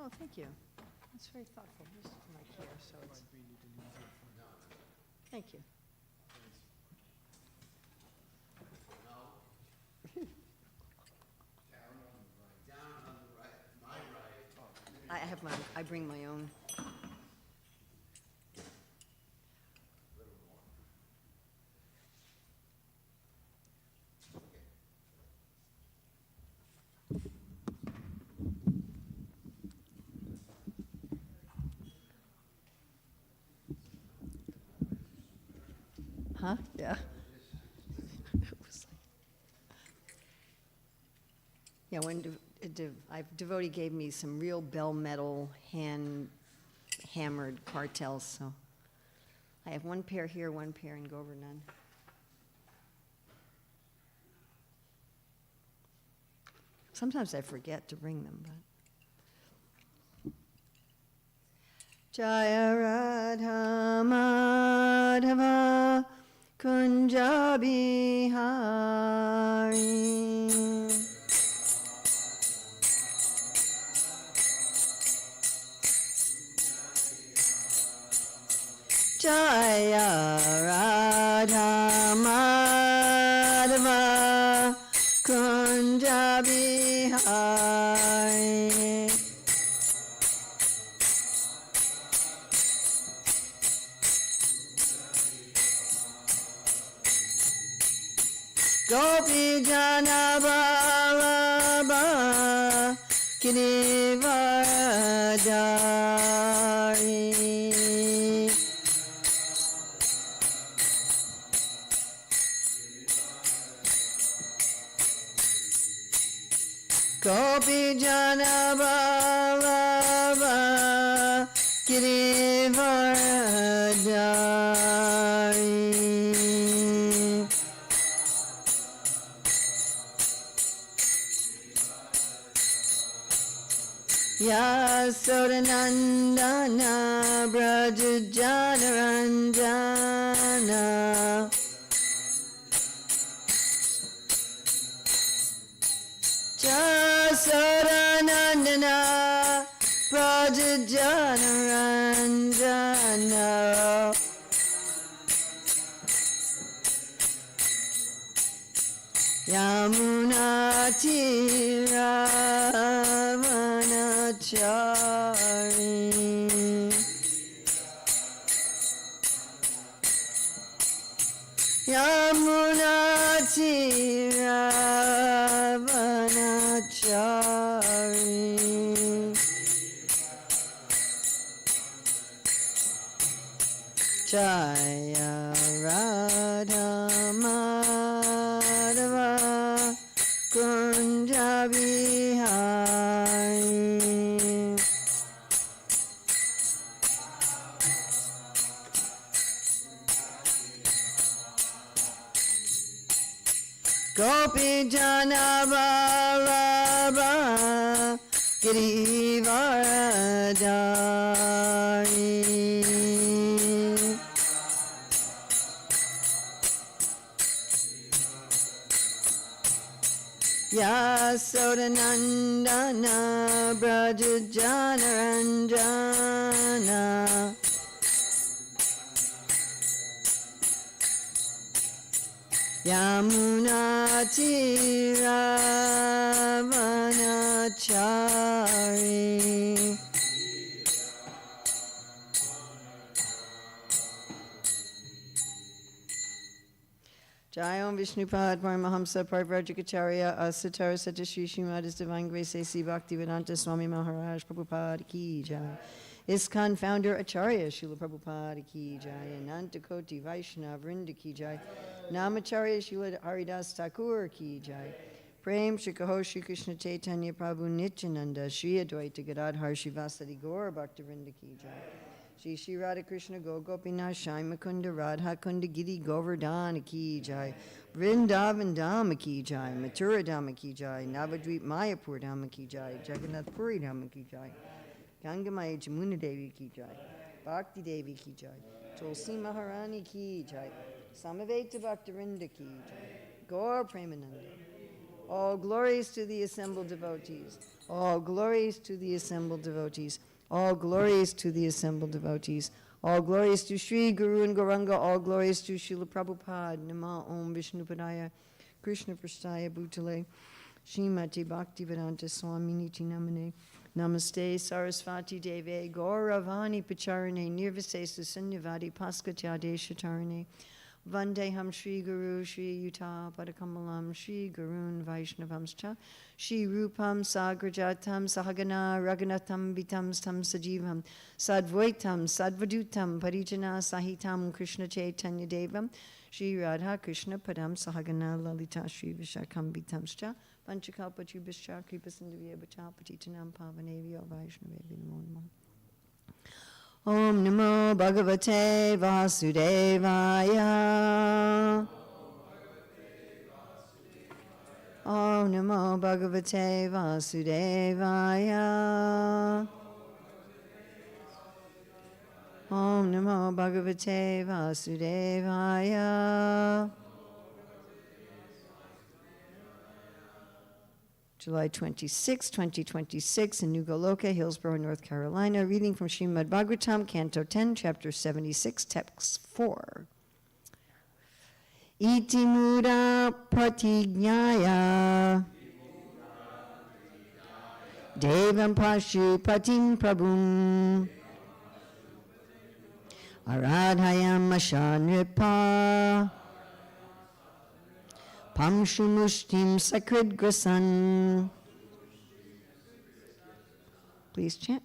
Oh, thank you. That's very thoughtful. This is my care, so it's, thank you. I have my, I bring my own. Huh? Yeah. It was like, yeah, when devotee gave me some real bell metal hand hammered cartels, so I have one pair here, one pair in Govardhan. Sometimes I forget to bring them, but. Jaya Radha Madhava Kunja Bihari Jaya Radha Madhava Kunja Bihari Gopi Jana Vallabha Girivardhari Gopi Jana Vallabha Girivardhari Yasodanandana Brajajanaranjana Yasodanandana Brajajanaranjana Yamuna Chari Yamuna Chari Jaya Radha Madhava Kunja Bihari Gopi Jana Vallabha Girivardhari Yasodanandana Brajajanaranjana Yamuna Chari Jayam Vishnupad Paramahamsa Parivrajikacharya Asatara Satashri Srimad His Divine Grace A.C. Bhaktivedanta Swami Maharaj Prabhupada Ki Jai ISKCON founder Acharya Srila Prabhupada Ki Jai Ananta Koti Vaishnava Vrinda Ki Jai Namacharya Srila Haridas Thakur Ki Jai Prem Shri Kaho Shri Krishna Chaitanya Prabhu Nityananda Shri Advaita Gadadhar Shivasadi Gaur Bhaktivinoda Ki Jai Shri Shri Radha Krishna Gopinath Shai Mukunda Radha Kunda Giri Govardhana Ki Jai Vrindavan Dhama Ki Jai Mathura Dhama Ki Jai Navadvip Mayapur Dhama Ki Jai Jagannath Puri Dhama Ki Jai Gangamaya Jamuna Devi Ki Jai Bhakti Devi Ki Jai Tulsi Maharani Ki Jai Samaveta Bhaktivinoda Ki Jai Gaur Premananda All glories to the assembled devotees. All glories to the assembled devotees. All glories to the assembled devotees. All glories to Sri Guru and Gauranga. All glories to Srila Prabhupada. Nama Om Vishnupadaya Krishna Prasthaya Bhutale Srimati Bhaktivedanta Swami Niti Namane. Namaste Sarasvati Deve Gauravani Pacharane Nirvisesu Sunyavadi Paskatyade Shatarane Vandeham Shri Guru Shri Yuta Padakamalam Shri Gurun Vaishnavamscha Shri Rupam Sagrajatam Sahagana Raghunatam Vitam Stam Sajivam Sadvaitam Sadvadutam Parijana Sahitam Krishna Chaitanya Devam Shri Radha Krishna Padam Sahagana Lalita Shri Vishakam Vitamscha Panchakalpachubhischa Kripasindhavya Patitanam Pavanevyo Vaishnavevi Namo Namo. Om Namo Bhagavate Vasudevaya. Om Namo Bhagavate Vasudevaya. Om Namo Bhagavate Vasudevaya. July 26, 2026, in New Goloka, Hillsborough, North Carolina. Reading from Srimad Bhagavatam, Canto 10, Chapter 76, Text 4. Iti muda pratignyaya Devam pashu patim prabhum Aradhayam ashanripa Pamshumushtim sakridgrasan. Please chant.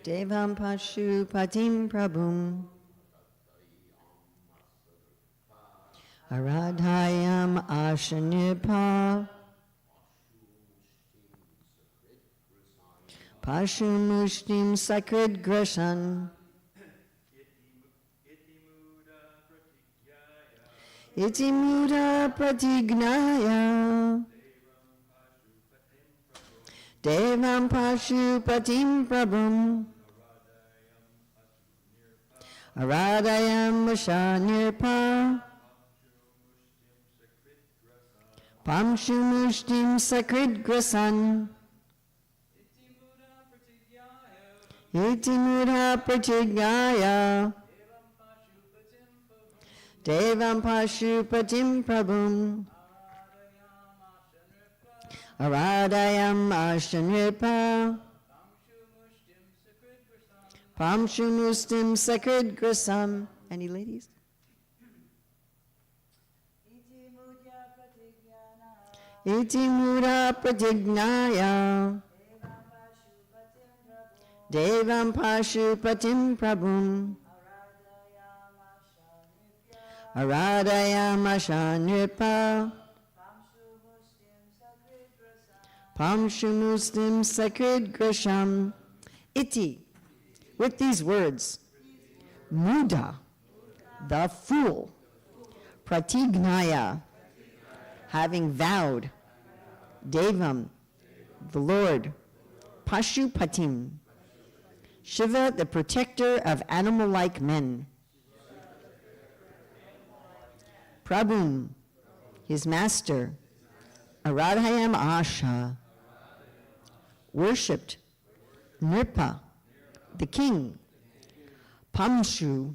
Devam pashu patim prabhum Aradhayam ashanipa Pashumushtim Sakrid Grashan. Iti muda pratignaya Devam Pashupatim Prabhum Aradayam Vashanirpa Pamshumushtim Sakrid Grasan. Iti mudha pratigaya Devam Pashupatim Prabhum Aradayam Ashanripa Pamshumustim Sakrid Grasam. Any ladies? Iti mudha pratignaya Devam Pashupatim Prabhum Aradayam Ashanripa Pamshumustim Sakrid Grasham. Iti, with these words, muda, the fool, pratignaya, having vowed, Devam, the Lord, Pashupatim, Shiva, the protector of animal-like men, Prabhum, his master, Aradhayam Asha, worshipped, Nripa, the king, Pamshu,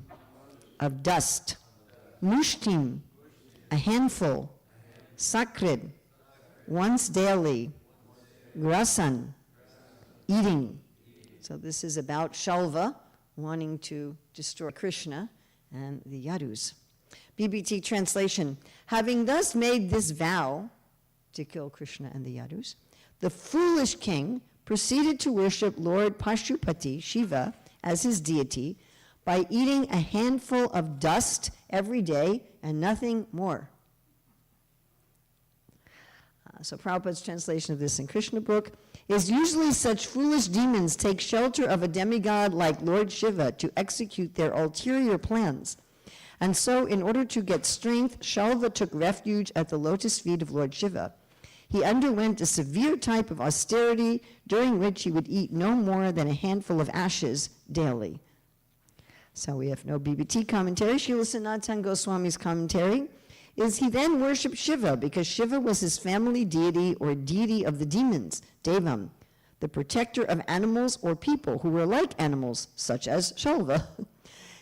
of dust, Mushtim, a handful, Sakrid, once daily, Grasan, eating. So this is about Shalva wanting to destroy Krishna and the Yadus. BBT translation: having thus made this vow to kill Krishna and the Yadus, the foolish king proceeded to worship Lord Pashupati, Shiva, as his deity by eating a handful of dust every day and nothing more. So Prabhupada's translation of this in Krishna book is usually such foolish demons take shelter of a demigod like Lord Shiva to execute their ulterior plans. And so in order to get strength, Shalva took refuge at the lotus feet of Lord Shiva. he underwent a severe type of austerity during which he would eat no more than a handful of ashes daily. So we have no BBT commentary. Srila Sanatana Goswami's commentary is he then worshipped Shiva because Shiva was his family deity or deity of the demons, Devam, the protector of animals or people who were like animals, such as Shalva,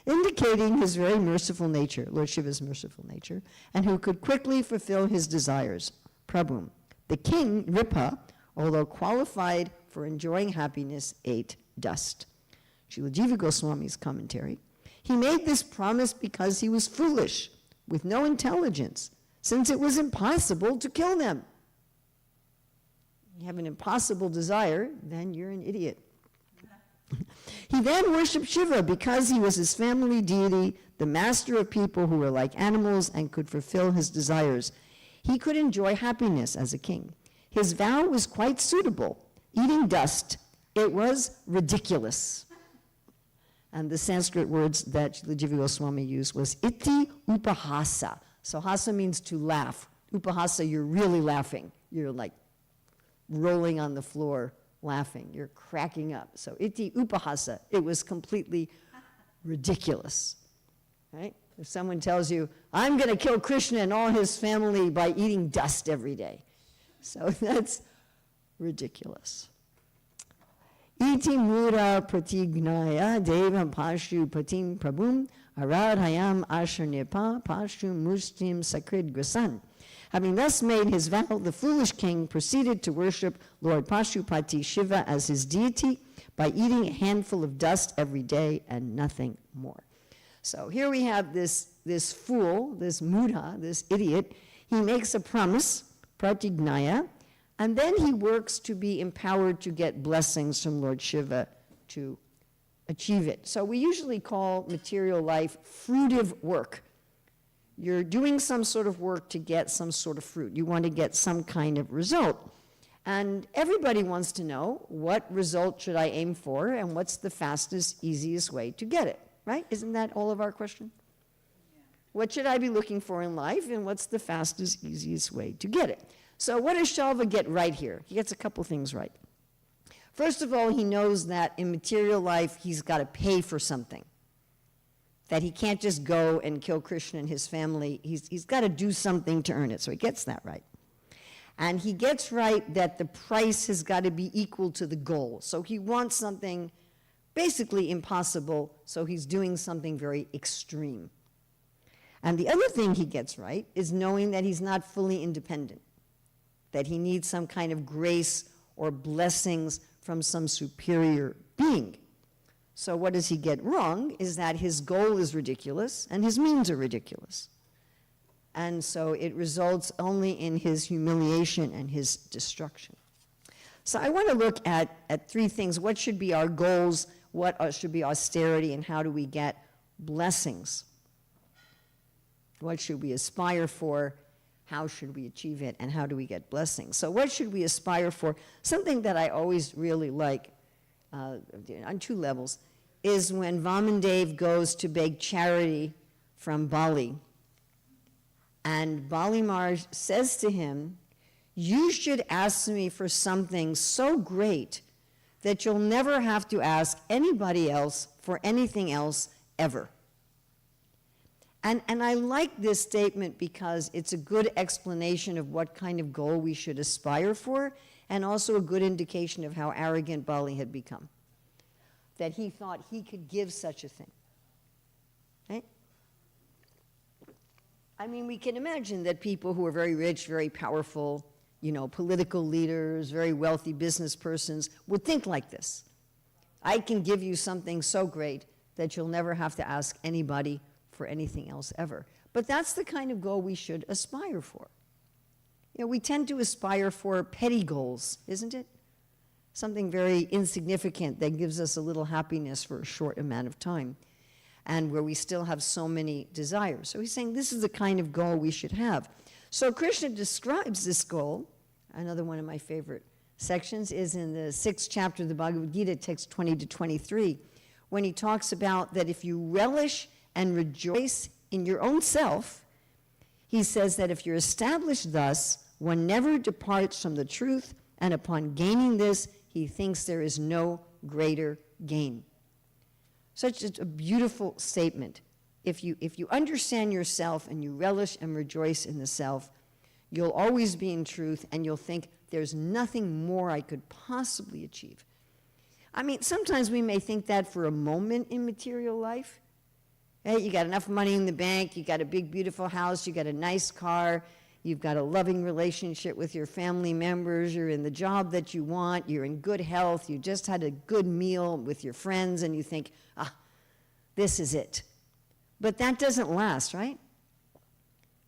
indicating his very merciful nature, Lord Shiva's merciful nature, and who could quickly fulfill his desires, Prabhu. The king, Ripa, although qualified for enjoying happiness, ate dust. Srila Jiva Goswami's commentary, he made this promise because he was foolish, with no intelligence, since it was impossible to kill them. You have an impossible desire, then you're an idiot. He then worshipped Shiva because he was his family deity, the master of people who were like animals and could fulfill his desires. He could enjoy happiness as a king. His vow was quite suitable, eating dust. It was ridiculous. And the Sanskrit words that Srila Jiva Goswami used was iti upahasa. So hasa means to laugh. Upahasa, you're really laughing. You're like rolling on the floor laughing. You're cracking up. So iti upahasa, it was completely ridiculous. Right? If someone tells you, I'm going to kill Krishna and all his family by eating dust every day. So that's ridiculous. Iti mura pratignaya devam pashu patim prabhum aradhayam asharnipa pashu mustim sakrid grasan. Having thus made his vow, the foolish king proceeded to worship Lord Pashupati Shiva as his deity by eating a handful of dust every day and nothing more. So here we have this fool, this mudha, this idiot. He makes a promise, pratignaya, and then he works to be empowered to get blessings from Lord Shiva to achieve it. So we usually call material life fruitive work. You're doing some sort of work to get some sort of fruit. You want to get some kind of result. And everybody wants to know, what result should I aim for and what's the fastest, easiest way to get it, right? Isn't that all of our question? Yeah. What should I be looking for in life and what's the fastest, easiest way to get it? So what does Shalva get right here? He gets a couple things right. First of all, he knows that in material life, he's got to pay for something. That he can't just go and kill Krishna and his family. He's got to do something to earn it. So he gets that right. And he gets right that the price has got to be equal to the goal. So he wants something basically impossible, so he's doing something very extreme. And the other thing he gets right is knowing that he's not fully independent, that he needs some kind of grace or blessings from some superior being. So what does he get wrong is that his goal is ridiculous and his means are ridiculous. And so it results only in his humiliation and his destruction. So I want to look at three things. What should be our goals? What should be austerity? And how do we get blessings? What should we aspire for? How should we achieve it? And how do we get blessings? So what should we aspire for? Something that I always really like on two levels is when Vamandev goes to beg charity from Bali. And Bali Maharaj says to him, you should ask me for something so great that you'll never have to ask anybody else for anything else ever. And I like this statement because it's a good explanation of what kind of goal we should aspire for, and also a good indication of how arrogant Bali had become. That he thought he could give such a thing. Right? I mean, we can imagine that people who are very rich, very powerful, political leaders, very wealthy business persons would think like this. I can give you something so great that you'll never have to ask anybody for anything else ever. But that's the kind of goal we should aspire for. We tend to aspire for petty goals, isn't it? Something very insignificant that gives us a little happiness for a short amount of time, and where we still have so many desires. So he's saying this is the kind of goal we should have. So Krishna describes this goal. Another one of my favorite sections is in the 6th chapter of the Bhagavad Gita, text 20 to 23, when he talks about that if you relish and rejoice in your own self, he says that if you're established thus, One never departs from the truth, and upon gaining this, he thinks there is no greater gain. Such a beautiful statement. If you understand yourself and you relish and rejoice in the self, you'll always be in truth, and you'll think there's nothing more I could possibly achieve. I mean, sometimes we may think that for a moment in material life. Hey, you got enough money in the bank, you got a big, beautiful house, you got a nice car, you've got a loving relationship with your family members, you're in the job that you want, you're in good health, you just had a good meal with your friends, and you think, this is it. But that doesn't last, right?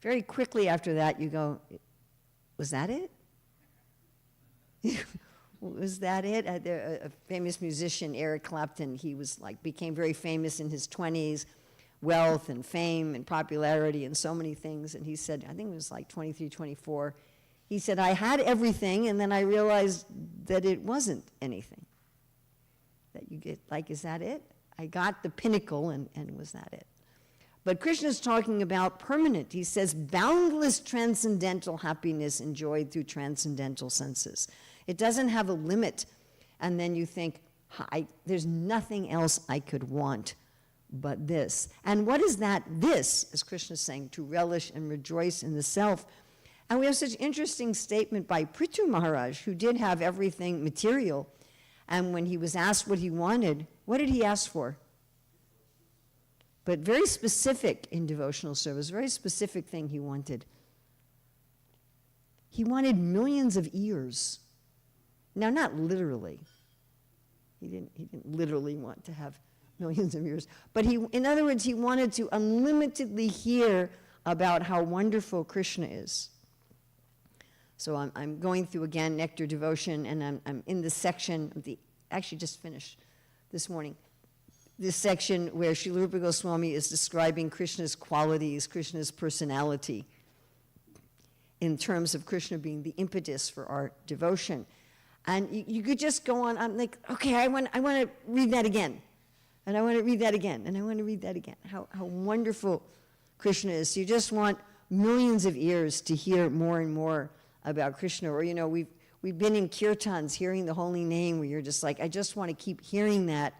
Very quickly after that, you go, was that it? Was that it? A famous musician, Eric Clapton, he became very famous in his 20s, wealth and fame and popularity and so many things. And he said, I think it was like 23, 24, he said, I had everything, and then I realized that it wasn't anything. That you get, is that it? I got the pinnacle, and was that it? But Krishna's talking about permanent. He says, boundless transcendental happiness enjoyed through transcendental senses. It doesn't have a limit. And then you think, there's nothing else I could want but this. And what is that this, as Krishna's saying, to relish and rejoice in the self? And we have such interesting statement by Prithu Maharaj, who did have everything material. And when he was asked what he wanted, what did he ask for? But very specific in devotional service, very specific thing he wanted. He wanted millions of ears. Now, not literally. He didn't literally want to have millions of ears. But in other words, he wanted to unlimitedly hear about how wonderful Krishna is. So I'm going through again Nectar Devotion, and I'm in the section of actually just finished this morning, this section where Srila Rupa Goswami is describing Krishna's qualities, Krishna's personality, in terms of Krishna being the impetus for our devotion. And you could just go on, I'm like, okay, I want to read that again. And I want to read that again, and I want to read that again. How wonderful Krishna is. So you just want millions of ears to hear more and more about Krishna. Or, we've been in kirtans hearing the holy name where you're just like, I just want to keep hearing that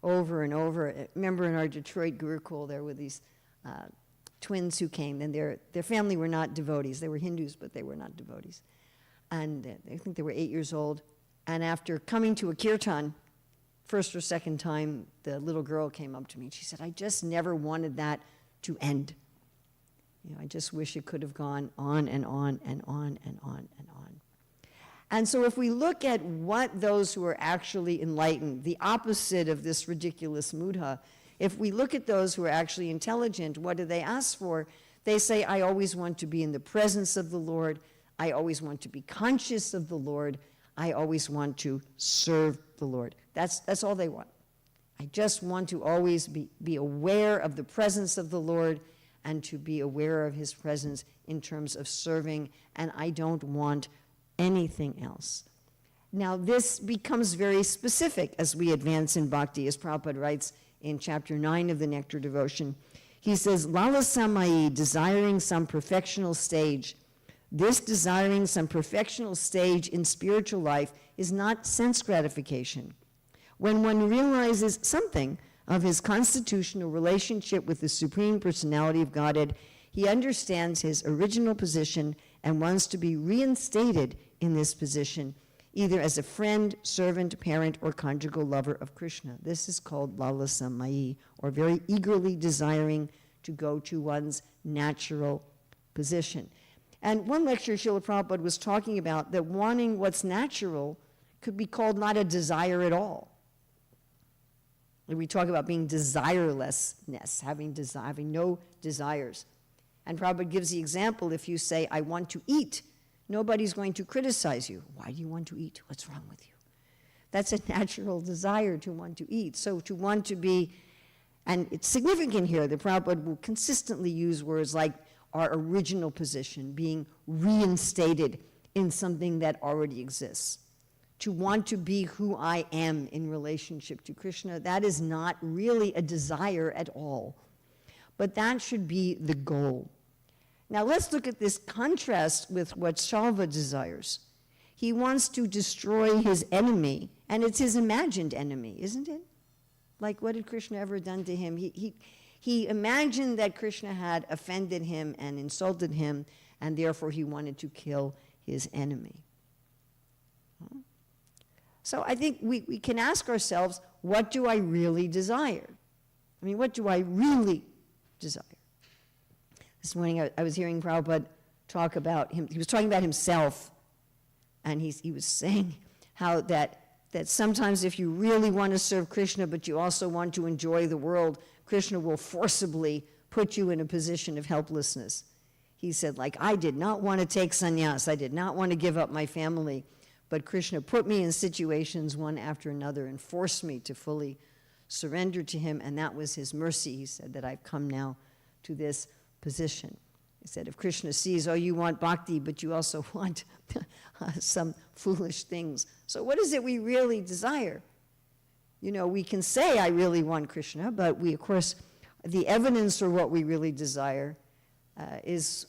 over and over. Remember in our Detroit Gurukul, there were these twins who came, and their family were not devotees. They were Hindus, but they were not devotees. And I think they were 8 years old. And after coming to a kirtan, first or second time, the little girl came up to me and she said, I just never wanted that to end. I just wish it could have gone on and on and on and on and on. And so if we look at what those who are actually enlightened, the opposite of this ridiculous mudha, if we look at those who are actually intelligent, what do they ask for? They say, I always want to be in the presence of the Lord. I always want to be conscious of the Lord. I always want to serve the Lord. That's all they want. I just want to always be aware of the presence of the Lord and to be aware of his presence in terms of serving, and I don't want anything else. Now, this becomes very specific as we advance in bhakti, as Prabhupada writes in chapter 9 of the Nectar Devotion. He says, Lalasamai, desiring some perfectional stage. This desiring some perfectional stage in spiritual life is not sense gratification. When one realizes something of his constitutional relationship with the Supreme Personality of Godhead, he understands his original position and wants to be reinstated in this position, either as a friend, servant, parent, or conjugal lover of Krishna. This is called lalasamai, or very eagerly desiring to go to one's natural position. And one lecture Srila Prabhupada was talking about that wanting what's natural could be called not a desire at all. We talk about being desirelessness, having no desires. And Prabhupada gives the example, if you say, I want to eat, nobody's going to criticize you. Why do you want to eat? What's wrong with you? That's a natural desire to want to eat. So to want to be, and it's significant here that Prabhupada will consistently use words like our original position, being reinstated in something that already exists. To want to be who I am in relationship to Krishna, that is not really a desire at all. But that should be the goal. Now let's look at this contrast with what Shalva desires. He wants to destroy his enemy, and it's his imagined enemy, isn't it? Like, what had Krishna ever done to him? He imagined that Krishna had offended him and insulted him, and therefore he wanted to kill his enemy. So I think we can ask ourselves, what do I really desire? I mean, what do I really desire? This morning I was hearing Prabhupada talk about him. He was talking about himself, and he was saying how that sometimes if you really want to serve Krishna, but you also want to enjoy the world, Krishna will forcibly put you in a position of helplessness. He said, like, I did not want to take sannyas. I did not want to give up my family. But Krishna put me in situations one after another and forced me to fully surrender to him. And that was his mercy. He said that I've come now to this position. He said, if Krishna sees, oh, you want bhakti, but you also want some foolish things. So what is it we really desire? You know, we can say, I really want Krishna, but we, of course, the evidence for what we really desire is,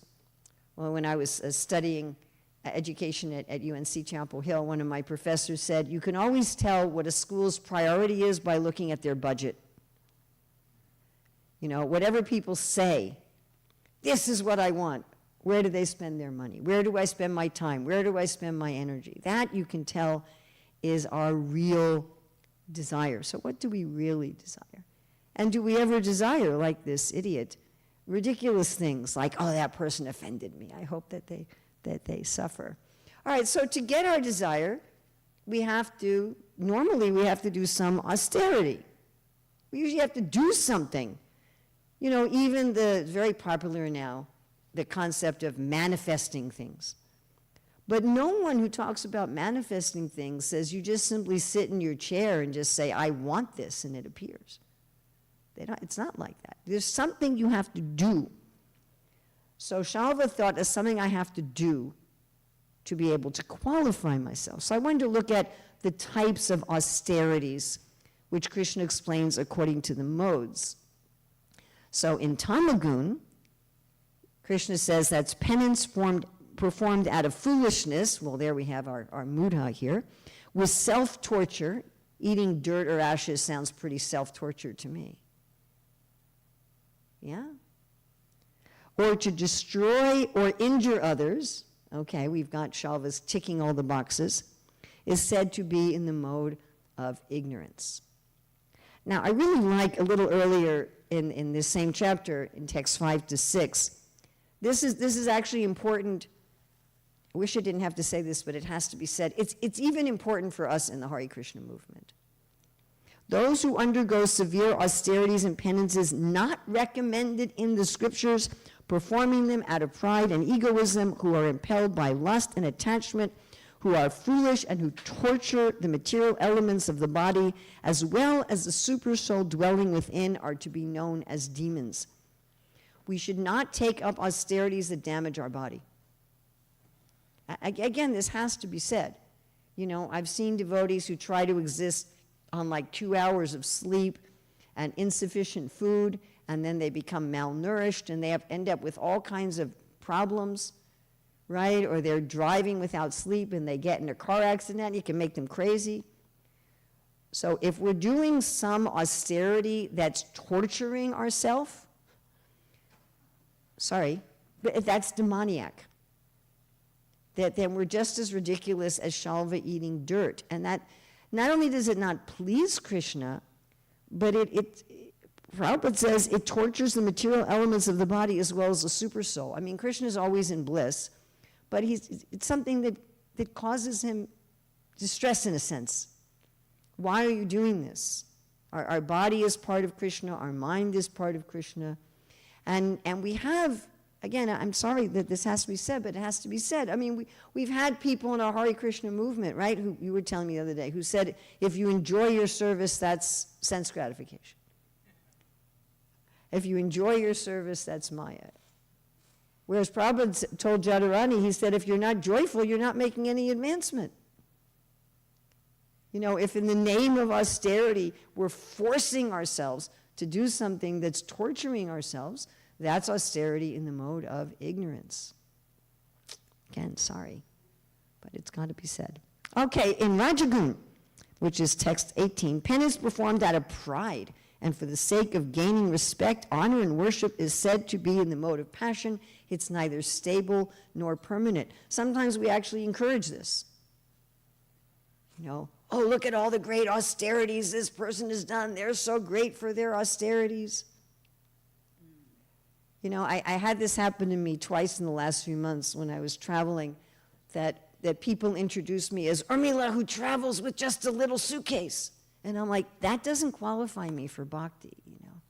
well, when I was studying education at UNC Chapel Hill, one of my professors said, you can always tell what a school's priority is by looking at their budget. You know, whatever people say, this is what I want. Where do they spend their money? Where do I spend my time? Where do I spend my energy? That, you can tell, is our real desire. So what do we really desire? And do we ever desire, like this idiot, ridiculous things like, oh, that person offended me. I hope that they suffer. All right, so to get our desire, normally we have to do some austerity. We usually have to do something. You know, even very popular now, the concept of manifesting things. But no one who talks about manifesting things says you just simply sit in your chair and just say, I want this, and it appears. It's not like that. There's something you have to do. So Shalva thought, there's something I have to do to be able to qualify myself. So I wanted to look at the types of austerities which Krishna explains according to the modes. So in Tamagun, Krishna says that's penance performed out of foolishness. Well, there we have our mudha here. With self-torture, eating dirt or ashes sounds pretty self-torture to me. Yeah? Or to destroy or injure others, okay, we've got Shalva's ticking all the boxes, is said to be in the mode of ignorance. Now, I really like a little earlier in this same chapter, in text 5 to 6, this is actually important. I wish I didn't have to say this, but it has to be said. It's even important for us in the Hare Krishna movement. Those who undergo severe austerities and penances not recommended in the scriptures, performing them out of pride and egoism, who are impelled by lust and attachment, who are foolish and who torture the material elements of the body, as well as the super soul dwelling within, are to be known as demons. We should not take up austerities that damage our body. Again, this has to be said. You know, I've seen devotees who try to exist on like 2 hours of sleep and insufficient food, and then they become malnourished, and they end up with all kinds of problems, right? Or they're driving without sleep, and they get in a car accident. You can make them crazy. So if we're doing some austerity that's torturing ourselves, but that's demoniac. Then we're just as ridiculous as Shalva eating dirt. And that, not only does it not please Krishna, but Prabhupada says it tortures the material elements of the body as well as the super soul. I mean, Krishna is always in bliss, but it's something that causes him distress in a sense. Why are you doing this? Our body is part of Krishna, our mind is part of Krishna. And we have, again, I'm sorry that this has to be said, but it has to be said. I mean, we've had people in our Hare Krishna movement, right, who you were telling me the other day, who said, if you enjoy your service, that's sense gratification. If you enjoy your service, that's Maya. Whereas Prabhupada told Jadharani, he said, if you're not joyful, you're not making any advancement. You know, if in the name of austerity, we're forcing ourselves to do something that's torturing ourselves, That's austerity in the mode of ignorance. Again, sorry, but it's got to be said. Okay, in Rajagun, which is text 18, penance performed out of pride and for the sake of gaining respect, honor, and worship is said to be in the mode of passion. It's neither stable nor permanent. Sometimes we actually encourage this. You know, oh, look at all the great austerities this person has done. They're so great for their austerities. You know, I had this happen to me twice in the last few months when I was traveling, that people introduced me as Urmila who travels with just a little suitcase. And I'm like, that doesn't qualify me for bhakti, you know.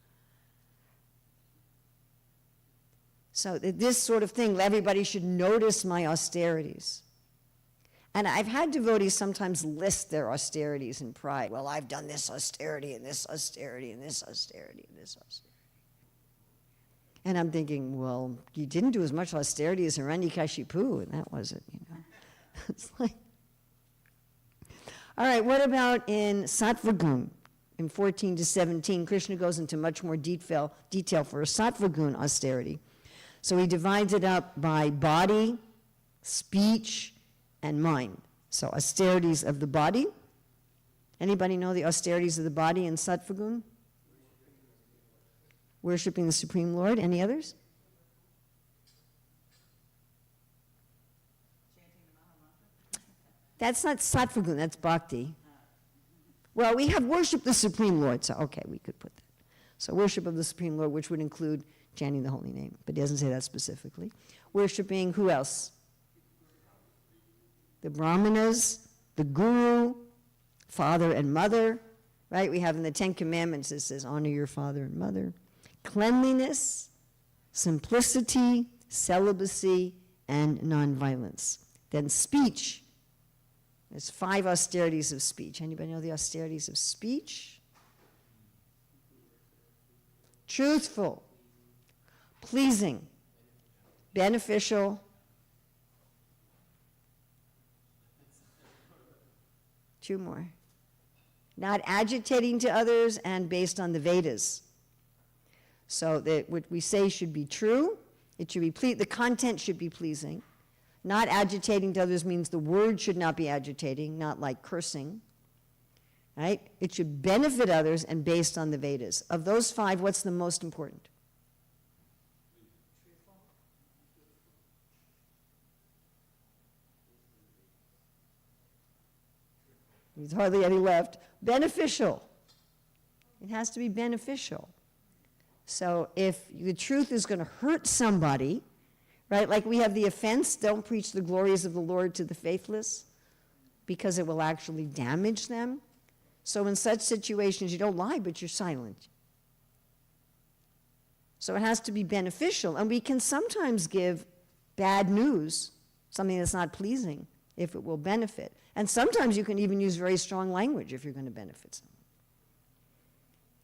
So this sort of thing, everybody should notice my austerities. And I've had devotees sometimes list their austerities in pride. Well, I've done this austerity and this austerity and this austerity and this austerity. And I'm thinking, well, you didn't do as much austerity as Hiranyakashipu, and that wasn't, you know. It's like, all right, what about in Sattva-gun? In 14 to 17, Krishna goes into much more detail for a Sattva-gun austerity. So he divides it up by body, speech, and mind. So austerities of the body. Anybody know the austerities of the body in Sattva-gun? Worshipping the Supreme Lord. Any others? That's not Sattva-gun, that's bhakti. Well, we have worship the Supreme Lord, so okay, we could put that. So worship of the Supreme Lord, which would include chanting the holy name, but it doesn't say that specifically. Worshipping who else? The brahmanas, the guru, father and mother, right? We have in the Ten Commandments, it says, honor your father and mother. Cleanliness, simplicity, celibacy, and nonviolence. Then speech. There's 5 austerities of speech. Anybody know the austerities of speech? Truthful, pleasing, beneficial, two more. Not agitating to others and based on the Vedas. So that what we say should be true. It should be the content should be pleasing. Not agitating to others means the word should not be agitating, not like cursing. Right? It should benefit others and based on the Vedas. Of those 5, what's the most important? There's hardly any left. Beneficial. It has to be beneficial. So if the truth is going to hurt somebody, right, like we have the offense, don't preach the glories of the Lord to the faithless, because it will actually damage them. So in such situations, you don't lie, but you're silent. So it has to be beneficial. And we can sometimes give bad news, something that's not pleasing, if it will benefit. And sometimes you can even use very strong language if you're going to benefit someone.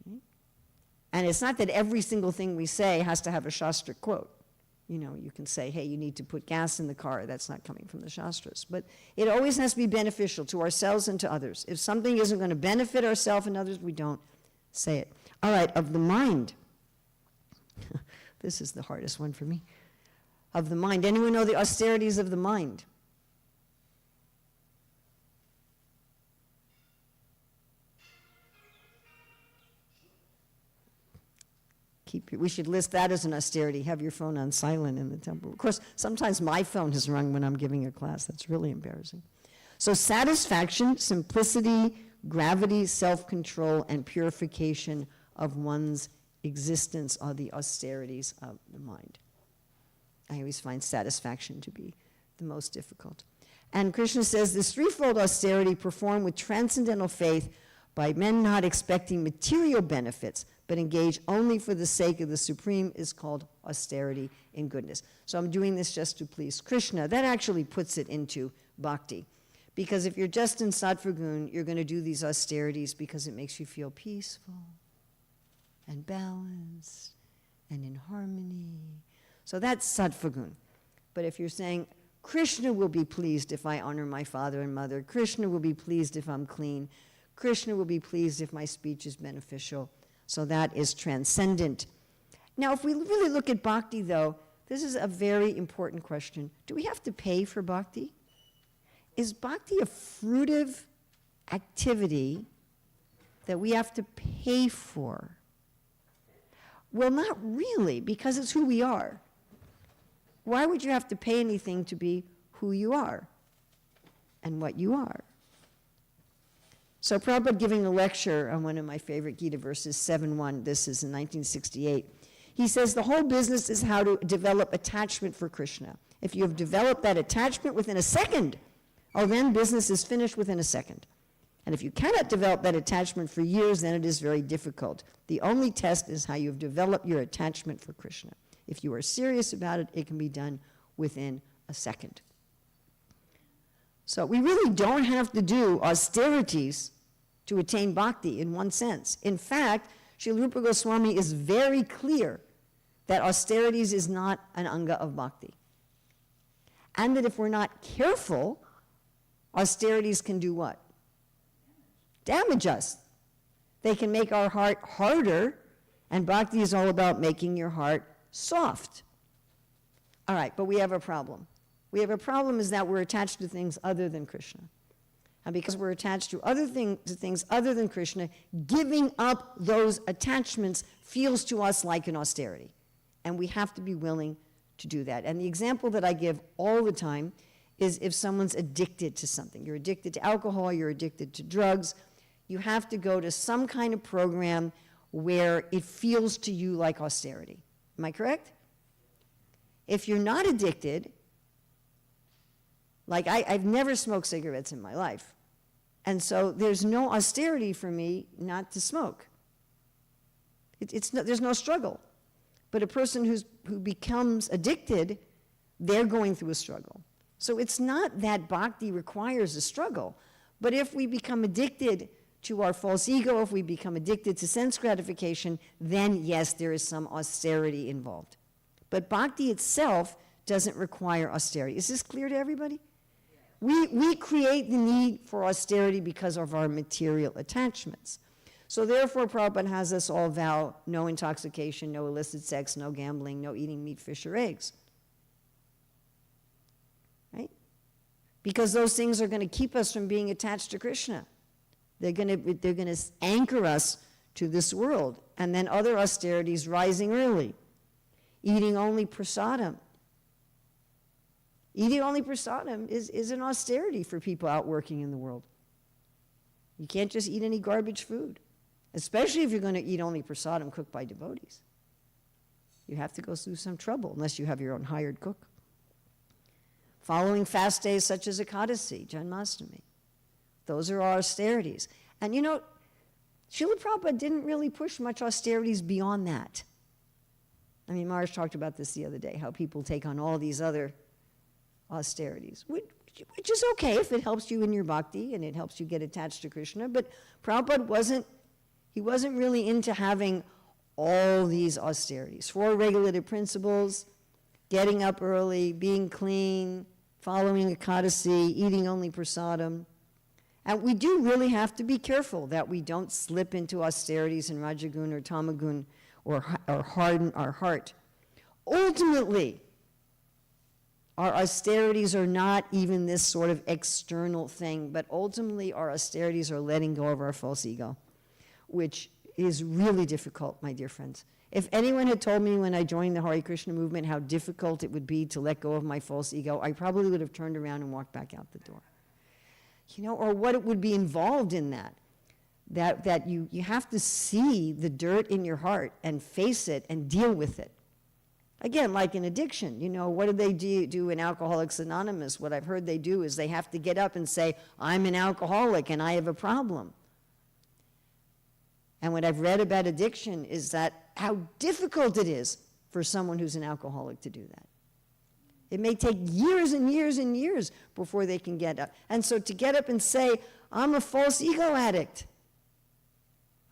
Okay? And it's not that every single thing we say has to have a Shastra quote. You know, you can say, hey, you need to put gas in the car. That's not coming from the Shastras. But it always has to be beneficial to ourselves and to others. If something isn't going to benefit ourselves and others, we don't say it. All right, of the mind. This is the hardest one for me. Of the mind. Anyone know the austerities of the mind? We should list that as an austerity. Have your phone on silent in the temple. Of course, sometimes my phone has rung when I'm giving a class. That's really embarrassing. So satisfaction, simplicity, gravity, self-control, and purification of one's existence are the austerities of the mind. I always find satisfaction to be the most difficult. And Krishna says this threefold austerity performed with transcendental faith by men not expecting material benefits, but engage only for the sake of the Supreme is called austerity in goodness. So I'm doing this just to please Krishna. That actually puts it into bhakti. Because if you're just in Sattva-gun, you're going to do these austerities because it makes you feel peaceful and balanced and in harmony. So that's Sattva-gun. But if you're saying, Krishna will be pleased if I honor my father and mother, Krishna will be pleased if I'm clean, Krishna will be pleased if my speech is beneficial, so that is transcendent. Now, if we really look at bhakti, though, this is a very important question. Do we have to pay for bhakti? Is bhakti a fruitive activity that we have to pay for? Well, not really, because it's who we are. Why would you have to pay anything to be who you are and what you are? So Prabhupada giving a lecture on one of my favorite Gita verses, 7.1, this is in 1968. He says the whole business is how to develop attachment for Krishna. If you have developed that attachment within a second, oh, then business is finished within a second. And if you cannot develop that attachment for years, then it is very difficult. The only test is how you have developed your attachment for Krishna. If you are serious about it, it can be done within a second. So we really don't have to do austerities to attain bhakti in one sense. In fact, Srila Rupa Goswami is very clear that austerities is not an anga of bhakti. And that if we're not careful, austerities can do what? Damage us. They can make our heart harder, and bhakti is all about making your heart soft. All right, but we have a problem. We have a problem is that we're attached to things other than Krishna. And because we're attached to things other than Krishna, giving up those attachments feels to us like an austerity. And we have to be willing to do that. And the example that I give all the time is if someone's addicted to something. You're addicted to alcohol, you're addicted to drugs. You have to go to some kind of program where it feels to you like austerity. Am I correct? If you're not addicted, like I've never smoked cigarettes in my life. And so there's no austerity for me not to smoke. There's no struggle. But a person who becomes addicted, they're going through a struggle. So it's not that bhakti requires a struggle. But if we become addicted to our false ego, if we become addicted to sense gratification, then yes, there is some austerity involved. But bhakti itself doesn't require austerity. Is this clear to everybody? We create the need for austerity because of our material attachments. So therefore, Prabhupada has us all vow no intoxication, no illicit sex, no gambling, no eating meat, fish, or eggs. Right? Because those things are going to keep us from being attached to Krishna. They're going to anchor us to this world. And then other austerities rising early. Eating only prasadam. Eating only prasadam is an austerity for people out working in the world. You can't just eat any garbage food, especially if you're going to eat only prasadam cooked by devotees. You have to go through some trouble unless you have your own hired cook. Following fast days such as ISKCON, Janmashtami. Those are our austerities. And you know, Srila Prabhupada didn't really push much austerities beyond that. I mean, Maharaj talked about this the other day, how people take on all these other austerities, which is okay if it helps you in your bhakti and it helps you get attached to Krishna, but Prabhupada wasn't really into having all these austerities. 4 regulative principles, getting up early, being clean, following Ekadasi, eating only prasadam. And we do really have to be careful that we don't slip into austerities in Rajagun or Tamagun or harden our heart. Ultimately, our austerities are not even this sort of external thing, but ultimately our austerities are letting go of our false ego, which is really difficult, my dear friends. If anyone had told me when I joined the Hare Krishna movement how difficult it would be to let go of my false ego, I probably would have turned around and walked back out the door. You know, or what it would be involved in that you have to see the dirt in your heart and face it and deal with it. Again, like an addiction, you know, what do they do in Alcoholics Anonymous? What I've heard they do is they have to get up and say, I'm an alcoholic and I have a problem. And what I've read about addiction is that how difficult it is for someone who's an alcoholic to do that. It may take years and years and years before they can get up. And so to get up and say, I'm a false ego addict.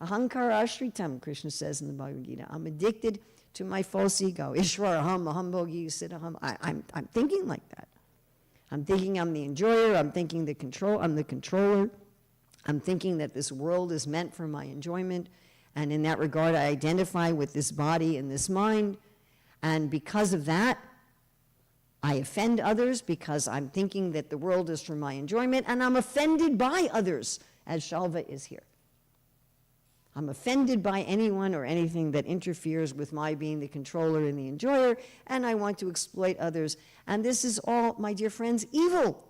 Ahankara ashritam, Krishna says in the Bhagavad Gita. I'm addicted to my false ego. Ishwaraham, ahambhogi, siddhaham. I'm thinking like that. I'm thinking I'm the enjoyer. I'm thinking I'm the controller. I'm thinking that this world is meant for my enjoyment. And in that regard, I identify with this body and this mind. And because of that, I offend others because I'm thinking that the world is for my enjoyment, and I'm offended by others, as Shalva is here. I'm offended by anyone or anything that interferes with my being the controller and the enjoyer, and I want to exploit others. And this is all, my dear friends, evil.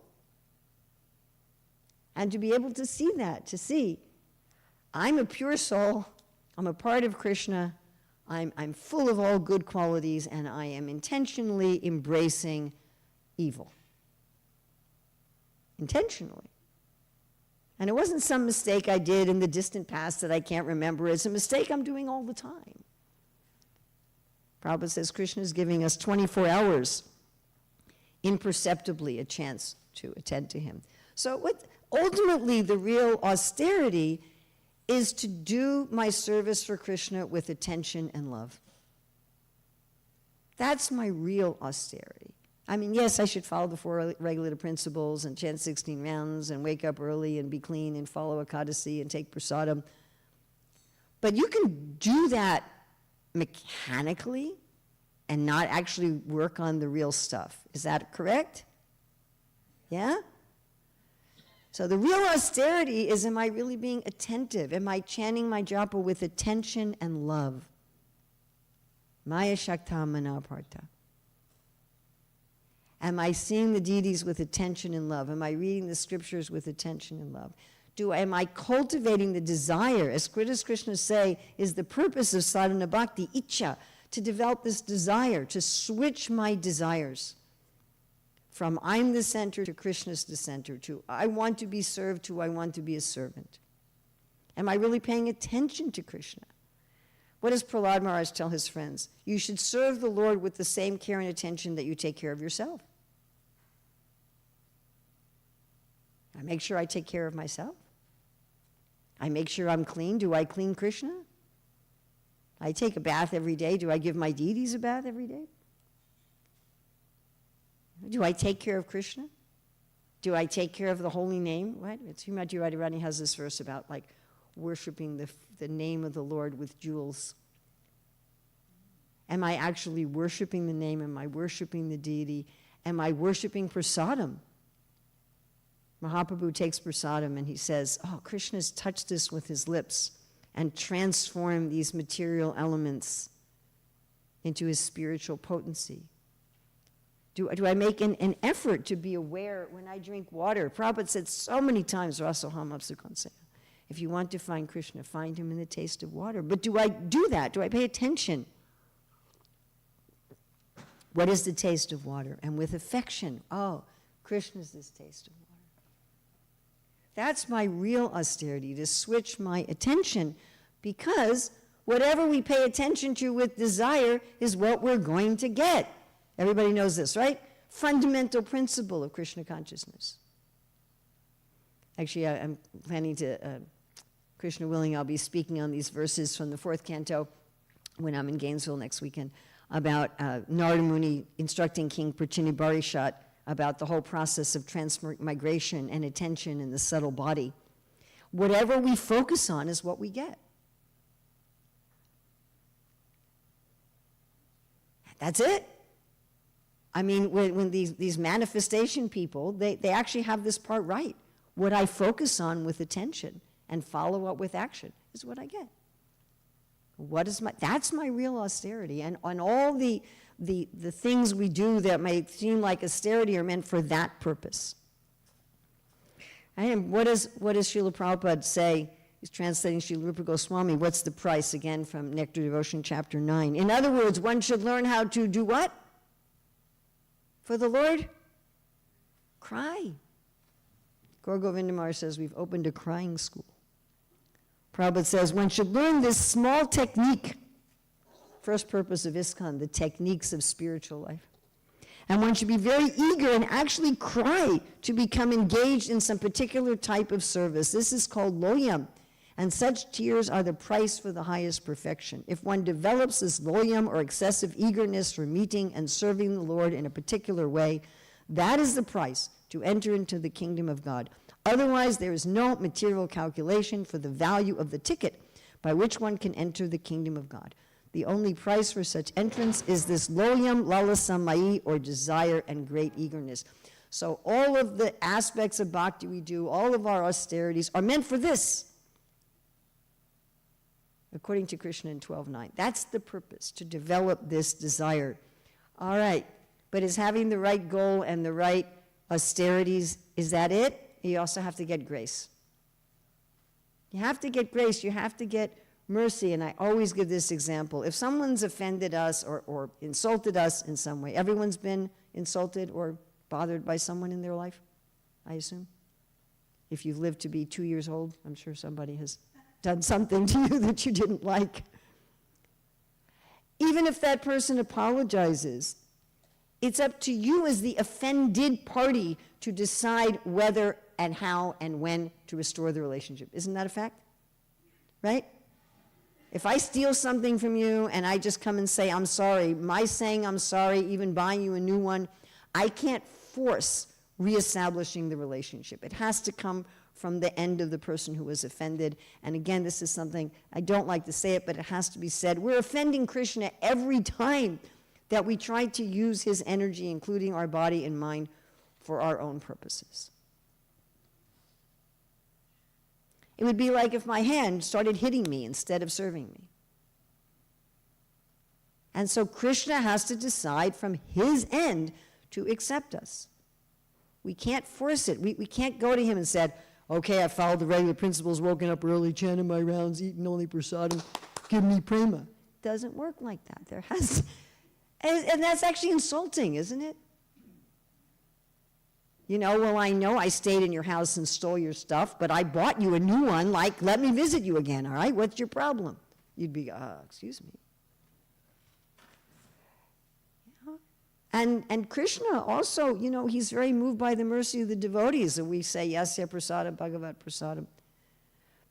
And to be able to see that, to see, I'm a pure soul, I'm a part of Krishna, I'm full of all good qualities, and I am intentionally embracing evil. Intentionally. And it wasn't some mistake I did in the distant past that I can't remember. It's a mistake I'm doing all the time. Prabhupada says Krishna is giving us 24 hours, imperceptibly, a chance to attend to him. So ultimately, the real austerity is to do my service for Krishna with attention and love. That's my real austerity. I mean, yes, I should follow the 4 regulative principles and chant 16 rounds and wake up early and be clean and follow Ekadasi and take prasadam. But you can do that mechanically and not actually work on the real stuff. Is that correct? Yeah? So the real austerity is, am I really being attentive? Am I chanting my japa with attention and love? Maya Shakta Manaparta. Am I seeing the deities with attention and love? Am I reading the scriptures with attention and love? Am I cultivating the desire, as Krishna say, is the purpose of sadhana bhakti, ichcha, to develop this desire, to switch my desires from I'm the center to Krishna's the center, to I want to be served to I want to be a servant. Am I really paying attention to Krishna? What does Prahlad Maharaj tell his friends? You should serve the Lord with the same care and attention that you take care of yourself. I make sure I take care of myself. I make sure I'm clean. Do I clean Krishna? I take a bath every day. Do I give my deities a bath every day? Do I take care of Krishna? Do I take care of the holy name? Right? Srimati Radharani has this verse about like worshiping the name of the Lord with jewels. Am I actually worshiping the name? Am I worshiping the deity? Am I worshiping prasadam? Mahaprabhu takes prasadam and he says, oh, Krishna's touched this with his lips and transformed these material elements into his spiritual potency. Do I make an effort to be aware when I drink water? Prabhupada said so many times, Rasoham Apsukanseya, if you want to find Krishna, find him in the taste of water. But do I do that? Do I pay attention? What is the taste of water? And with affection, oh, Krishna's this taste of water. That's my real austerity, to switch my attention, because whatever we pay attention to with desire is what we're going to get. Everybody knows this, right? Fundamental principle of Krishna consciousness. Actually, I'm planning to, Krishna willing, I'll be speaking on these verses from the 4th canto when I'm in Gainesville next weekend about Narada Muni instructing King Prachinabarishat about the whole process of transmigration and attention in the subtle body. Whatever we focus on is what we get. That's it. I mean, when these manifestation people, they actually have this part right. What I focus on with attention and follow up with action is what I get. That's my real austerity. And on all the things we do that may seem like austerity are meant for that purpose. And what does Srila Prabhupada say? He's translating Srila Rupa Goswami. What's the price? Again, from Nectar Devotion, chapter 9. In other words, one should learn how to do what? For the Lord? Cry. Gaur Govindamar says we've opened a crying school. Prabhupada says one should learn this small technique. First purpose of ISKCON, the techniques of spiritual life. And one should be very eager and actually cry to become engaged in some particular type of service. This is called loyam. And such tears are the price for the highest perfection. If one develops this loyam or excessive eagerness for meeting and serving the Lord in a particular way, that is the price to enter into the kingdom of God. Otherwise, there is no material calculation for the value of the ticket by which one can enter the kingdom of God. The only price for such entrance is this loyam lalasamai, or desire and great eagerness. So all of the aspects of bhakti we do, all of our austerities are meant for this, according to Krishna in 12.9. That's the purpose, to develop this desire. All right, but is having the right goal and the right austerities, is that it? You also have to get grace. You have to get grace, you have to get mercy, and I always give this example. If someone's offended us or insulted us in some way, everyone's been insulted or bothered by someone in their life, I assume? If you've lived to be 2 years old, I'm sure somebody has done something to you that you didn't like. Even if that person apologizes, it's up to you as the offended party to decide whether and how and when to restore the relationship. Isn't that a fact? Right? If I steal something from you and I just come and say, I'm sorry, my saying I'm sorry, even buying you a new one, I can't force reestablishing the relationship. It has to come from the end of the person who was offended. And again, this is something, I don't like to say it, but it has to be said. We're offending Krishna every time that we try to use his energy, including our body and mind, for our own purposes. It would be like if my hand started hitting me instead of serving me. And so Krishna has to decide from his end to accept us. We can't force it. We can't go to him and say, okay, I followed the regular principles, woken up early, chanted my rounds, eaten only prasadam, give me prema. It doesn't work like that. There has, and that's actually insulting, isn't it? You know, well, I know I stayed in your house and stole your stuff, but I bought you a new one, like, let me visit you again, all right? What's your problem? You'd be, excuse me. And Krishna also, you know, he's very moved by the mercy of the devotees, and we say, Yasya Prasada Bhagavat Prasadam.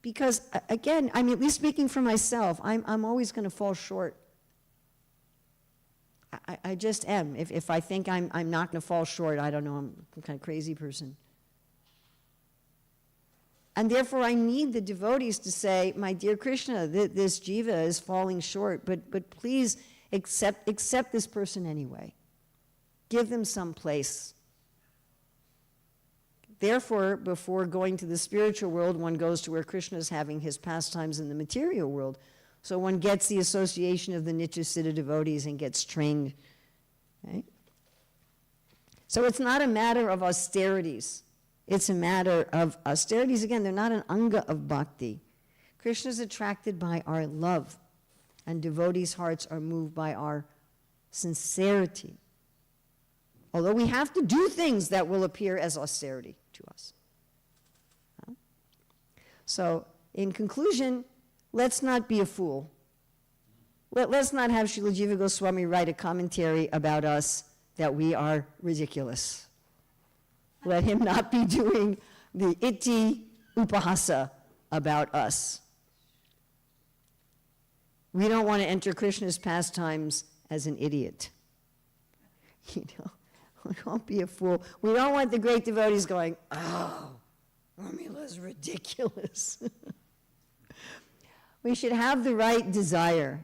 Because, again, I mean, at least speaking for myself, I'm always going to fall short. I just am. If I think I'm not going to fall short, I don't know, I'm a kind of crazy person. And therefore, I need the devotees to say, my dear Krishna, this jiva is falling short, but please accept this person anyway. Give them some place. Therefore, before going to the spiritual world, one goes to where Krishna is having his pastimes in the material world. So one gets the association of the Nityasiddha devotees and gets trained. Right? So it's not a matter of austerities. It's a matter of austerities, again, they're not an anga of bhakti. Krishna is attracted by our love, and devotees' hearts are moved by our sincerity. Although we have to do things that will appear as austerity to us. So, in conclusion, let's not be a fool. Let's not have Srila Jiva Goswami write a commentary about us that we are ridiculous. Let him not be doing the iti upahasa about us. We don't want to enter Krishna's pastimes as an idiot. You know, don't be a fool. We don't want the great devotees going, oh, Urmila's ridiculous. We should have the right desire.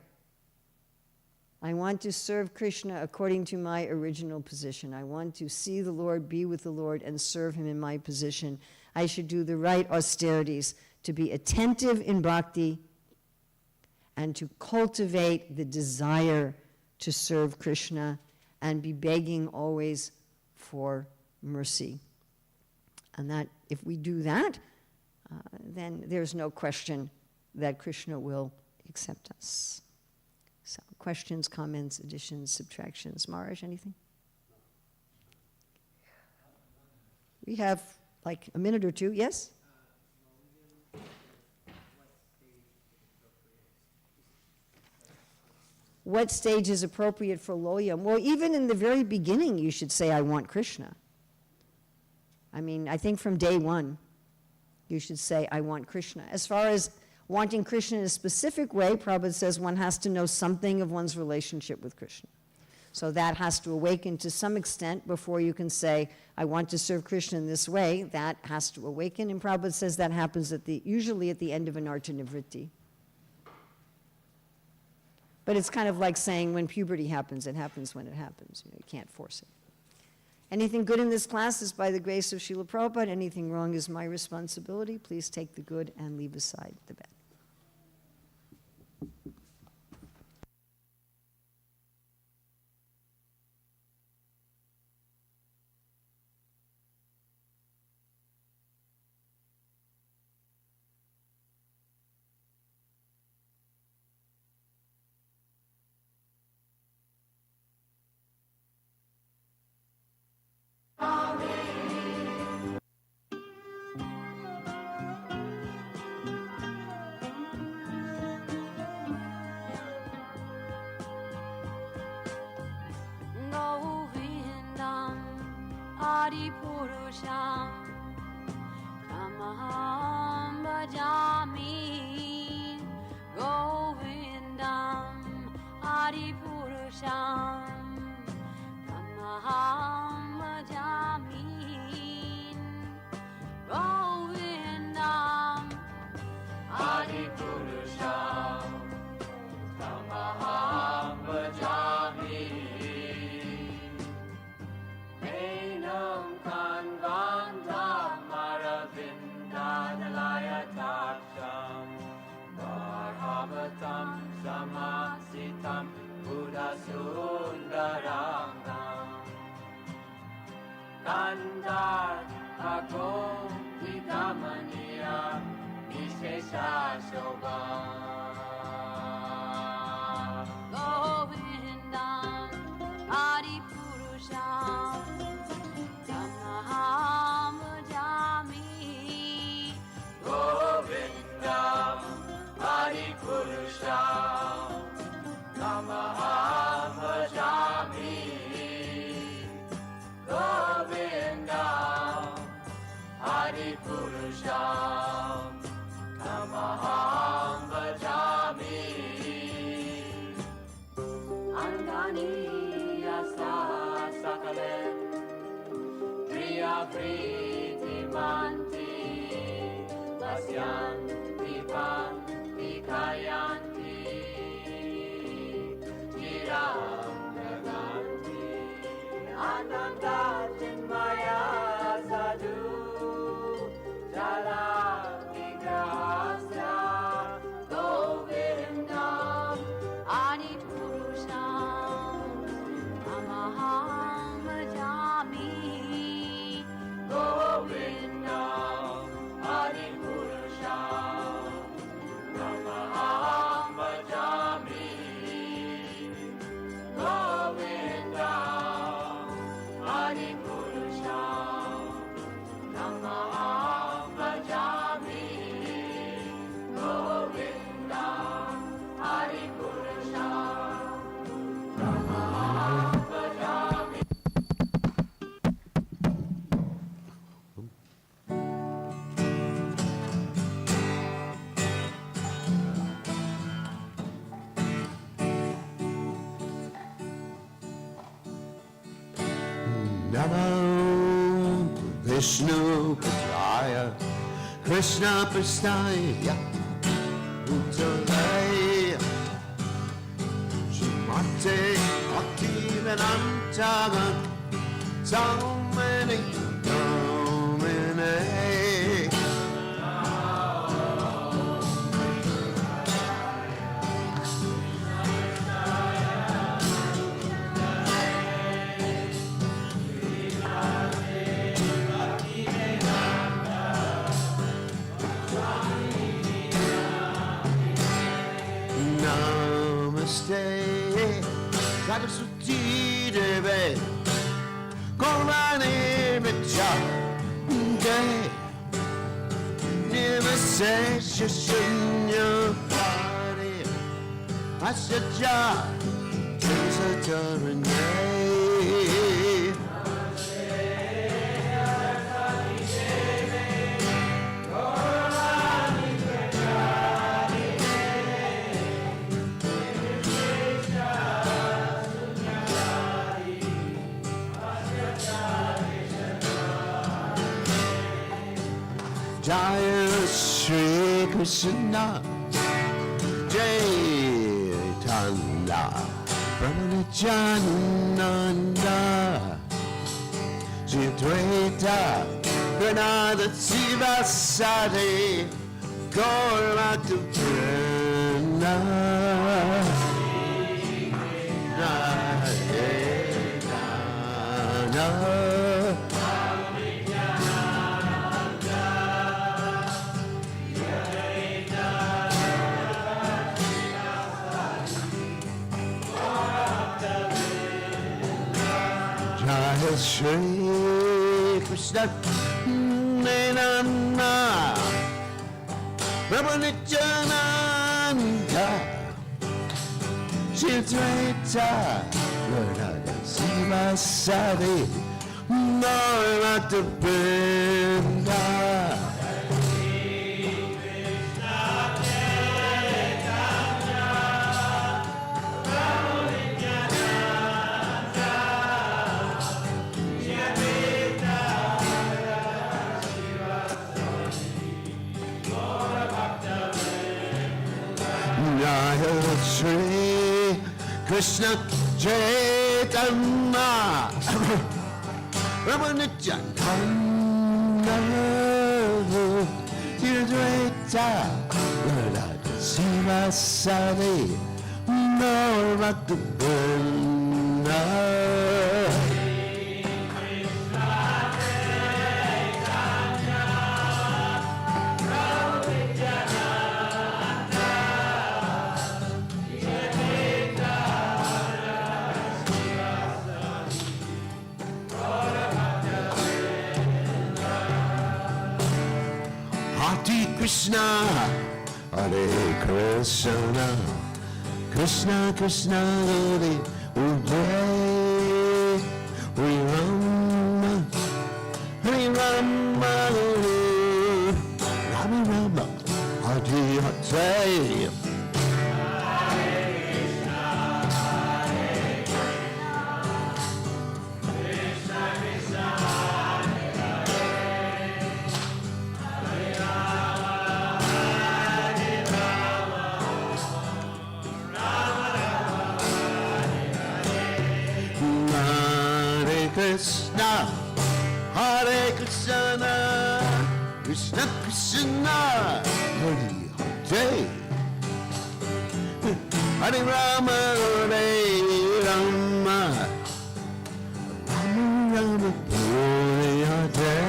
I want to serve Krishna according to my original position. I want to see the Lord, be with the Lord, and serve him in my position. I should do the right austerities, to be attentive in bhakti, and to cultivate the desire to serve Krishna, and be begging always for mercy. And that, if we do that, then there's no question that Krishna will accept us. So, questions, comments, additions, subtractions. Maharaj, anything? We have like a minute or two. Yes? What stage is appropriate for loyam? Well, even in the very beginning, you should say, I want Krishna. I mean, I think from day one, you should say, I want Krishna. As far as wanting Krishna in a specific way, Prabhupada says one has to know something of one's relationship with Krishna. So that has to awaken to some extent before you can say, I want to serve Krishna in this way. That has to awaken, and Prabhupada says that happens usually at the end of an arta nivritti. But it's kind of like saying when puberty happens, it happens when it happens. You can't force it. Anything good in this class is by the grace of Srila Prabhupada. Anything wrong is my responsibility. Please take the good and leave aside the bad. Govindam Adipurusham Tamaham Bhajami Govindam Adipurusham Tamaham Bhajami Govindam Adipurusham Tamaham Bhajami Enam Kanvandam Maravindadalaya Taksham Varhavatam Samasitam Buddha Sundarangam Kandar Agom Vidamaniya Vishesha Shobham Govindam Adipurusham Tamaham Bhajami Govindam Adipurusham Tamaham Bhajami Govindam Adipurusham Tamaham Bhajami Angani Yasa Sakalen Priya Priti Manti Vasyanti Panti Kayanti Chiram Naganti Ananda Chinmaya Sadhu Jala Vigrahasya Govindam Adipurusham Tamaham Bhajami Govindam Adipurusham Tamaham Bhajami Govindam Adipurusham Tamaham Bhajami Govindam Adipurusham Tamaham Bhajami Namo Vishnu Padaya Krishna Prasthaya Bhutale Shrimate Bhaktivedanta Swami Namine Namaste Saraswati Deve Gaurani Mitya De Namaste Shashinya Pari Asyaja Satarane Jaya Shri Krishna Jai Chaitanya Krishna, Brahmanachananda, Jitweta, Granada, Sivasadi, Gaurmatu Prana. Jai Shri Krishna Nana Brahmanachananda Chitweta Granada Sivasadi Gaurmatu Prana. Jai Shri Krishna Chaitanya Ramanachananda Tirudvaita Radha Sivasadi Norvatu Brahma. Krishna, Hare Krishna, Krishna Krishna, Hare Hare, Hare Rama, Hare Rama, Rama Rama, Hare Hare. Krishna, Hare Krishna, Krishna Krishna, Hare Hare, Hare Rama, Hare Rama, Rama Rama, Hare Hare.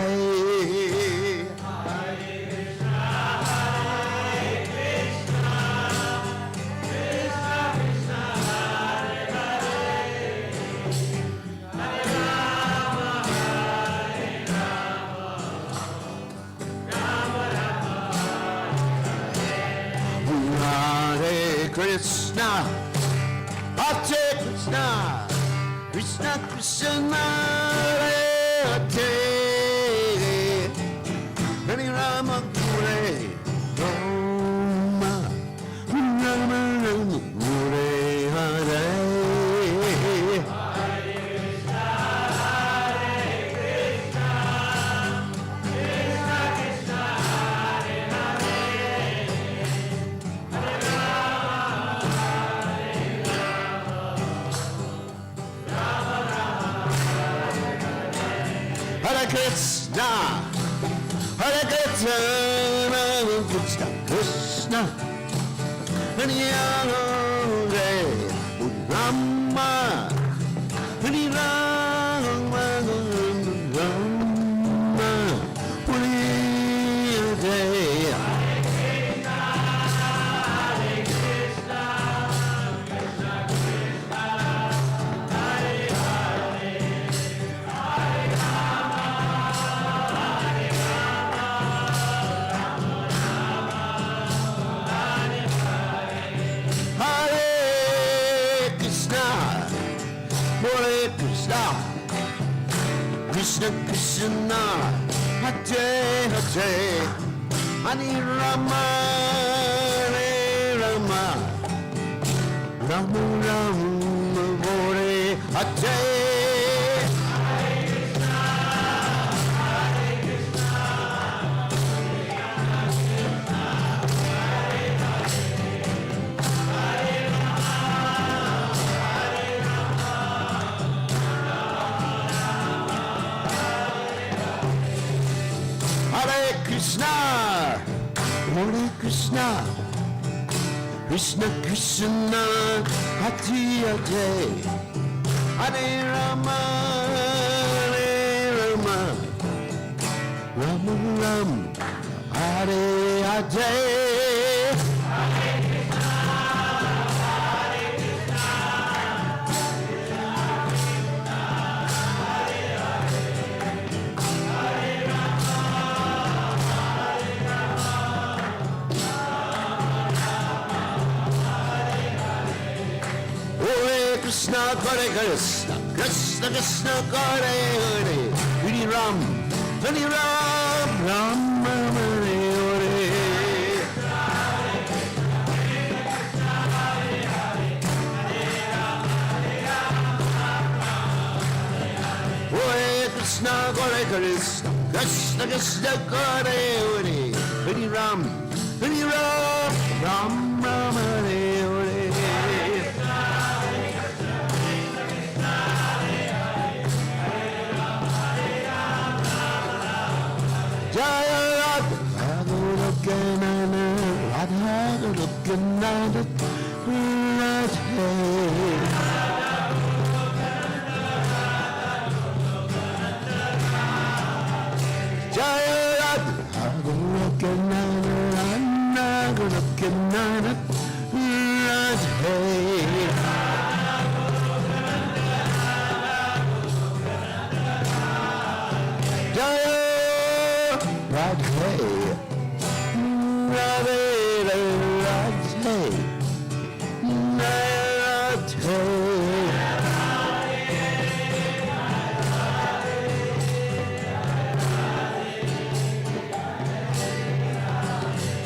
Krishna, Hare Krishna, Krishna Krishna, Hare Hare, Hare Rama, Hare Rama, Rama Rama, Hare Hare. Hare Krishna, Hare Krishna, Krishna Krishna, Hare Hare, Rama, Hare Rama, Rama, Hare Hare. Krishna Krishna, Hare Hare, Hare Rama, Hare Rama, Rama Rama, Hare Hare. Krishna, Hare Krishna, Krishna Krishna, Hare Hare, Hare Rama, Rama Ram, Hare Hare. Hare Krishna, Hare Krishna, Krishna Krishna, Hare Hare, Hare Ram, Ram Ram, Hare Hare. Hare Krishna, Hare Krishna, Krishna Krishna, Hare Hare, Hare Ram, Ram Ram, Hare Hare. Jaya Radha, Radha Lokanana, Radha Lokanana, Radha. Jaya Radha, Radha Lokanana, Radha Lokanana, Radha. Jaya Radhe, Radhe, Radhe, Radhe.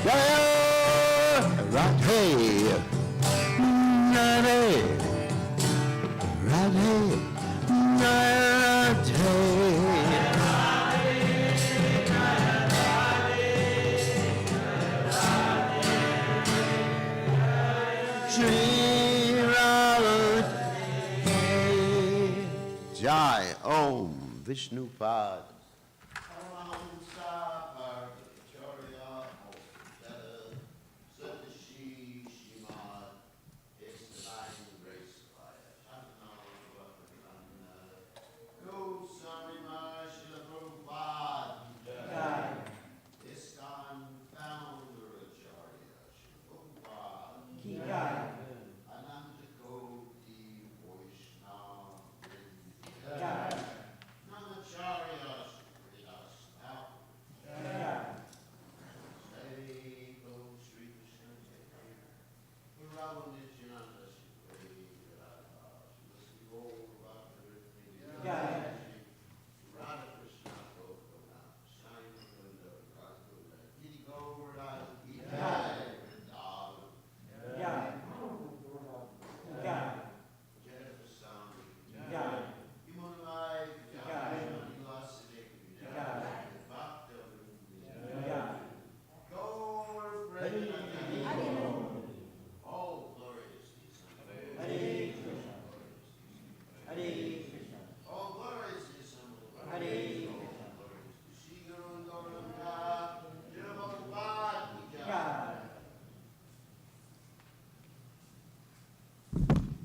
Jaya Radhe, Radhe, Radhe, Radhe. Jai Om Vishnupad. ISKCON founder Acharya Ananta Koti Vaishnava Namacharya Sridas Say Go Sri Krishna Purava Nityananda Shri Radha Shri Gaur Bhakti Radha Krishna Goloka Sai Mukunda Radha Giri Gaur Radha Giri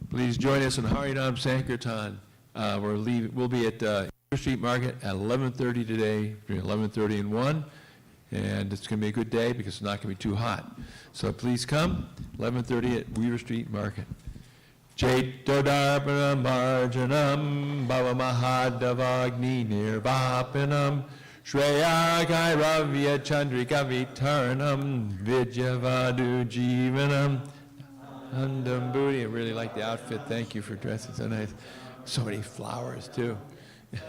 Please join us in Harinam Sankirtan. We'll be at River Street Market at 11:30 today, between 11:30 and 1. And it's going to be a good day because it's not going to be too hot. So please come, 11:30 at Weaver Street Market. Chaitodarpanam Marjanam Bhava Mahadavagni Nirvapanam Shreya Kairavya Chandrika Vitarnam Vidyavadu Jivanam Andam Booty. I really like the outfit. Thank you for dressing so nice. So many flowers too.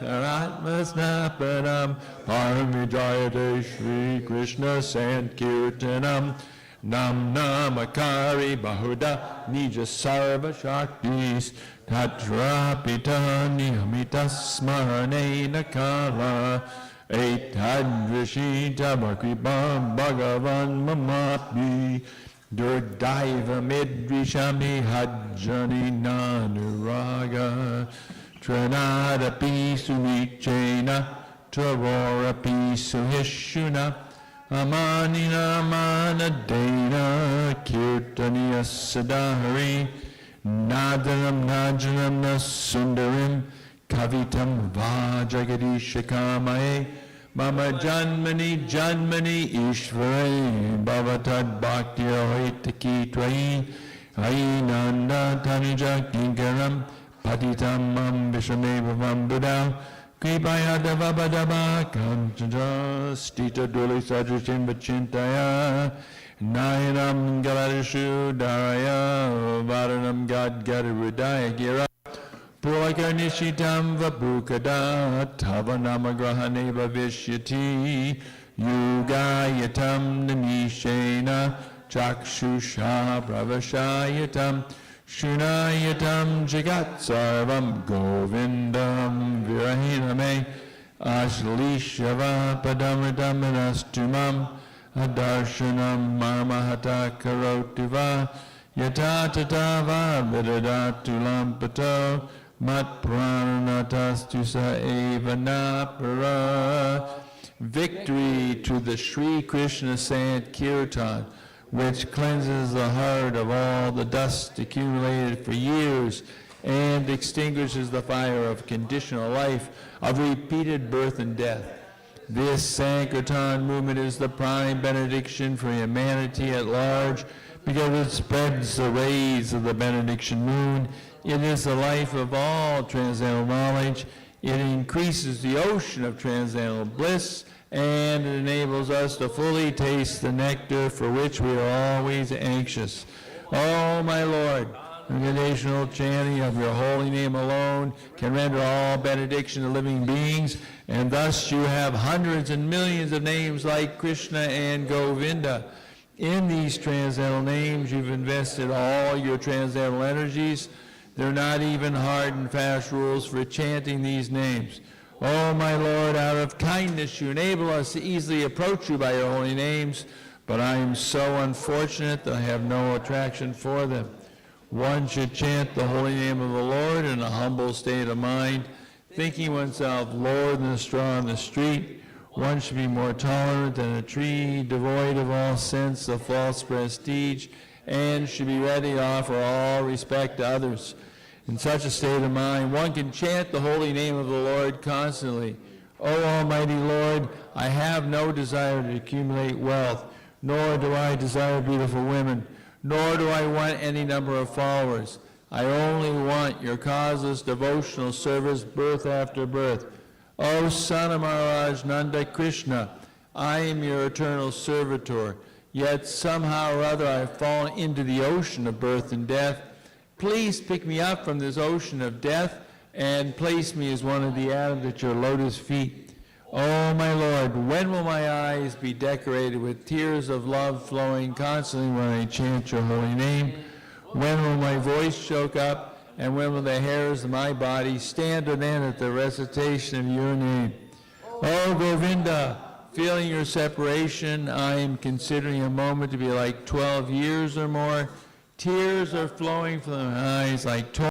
Atmasnapanam Paramijayate Shri Krishna Sankirtanam Nam Namakari Bahuda Nija Sarva Shaktis Tatrapita Niyamita Smarane Nakala Etadrishita Makribam Bhagavan Mamapi Durdaiva Midrishami Hajjani Nanuraga Tranadapi Sunichena Tavora Suhishuna Amanina manadena kirtaniya sadahari nadanam najanam nasundarim kavitam vajagadishakamaye mama janmani janmani ishvare bhavatad bhaktya hoitaki tvayi ainanda tanuja kinkaram patitam mam vishamevavam buddha Kripaya devabadaba kanchanja stita duli sadrushim vachintaya nayanam galadishu daraya varanam gadgadarudaya gira puraka nishitam vabukada tavanama grahaneva vishyati yugayatam namishena chakshusha pravashayatam Shunayatam Jagat Sarvam Govindam Virahiname Ashlishava Padamridamalastumam Adarshanam Marmahata Karotiva Yatatava Vidadatulam Pato Mat Pranatastusa Evanapara. Victory to the Sri Krishna Sankirtan, which cleanses the heart of all the dust accumulated for years and extinguishes the fire of conditional life, of repeated birth and death. This Sankirtan movement is the prime benediction for humanity at large because it spreads the rays of the benediction moon. It is the life of all transcendental knowledge. It increases the ocean of transcendental bliss, and it enables us to fully taste the nectar for which we are always anxious. Oh, my Lord, the conditional chanting of your holy name alone can render all benediction to living beings, and thus you have hundreds and millions of names like Krishna and Govinda. In these transcendental names, you've invested all your transcendental energies. There are not even hard and fast rules for chanting these names. Oh, my Lord, out of kindness you enable us to easily approach you by your holy names, but I am so unfortunate that I have no attraction for them. One should chant the holy name of the Lord in a humble state of mind, thinking oneself lower than a straw on the street. One should be more tolerant than a tree, devoid of all sense of false prestige, and should be ready to offer all respect to others. In such a state of mind, one can chant the holy name of the Lord constantly. O Almighty Lord, I have no desire to accumulate wealth, nor do I desire beautiful women, nor do I want any number of followers. I only want your causeless devotional service birth after birth. O Son of Maharaj Nanda Krishna, I am your eternal servitor, yet somehow or other I have fallen into the ocean of birth and death. Please pick me up from this ocean of death and place me as one of the atoms at your lotus feet. Oh, my Lord, when will my eyes be decorated with tears of love flowing constantly when I chant your holy name? When will my voice choke up, and when will the hairs of my body stand on end at the recitation of your name? Oh, Govinda, feeling your separation, I am considering a moment to be like 12 years or more. Tears are flowing from my eyes like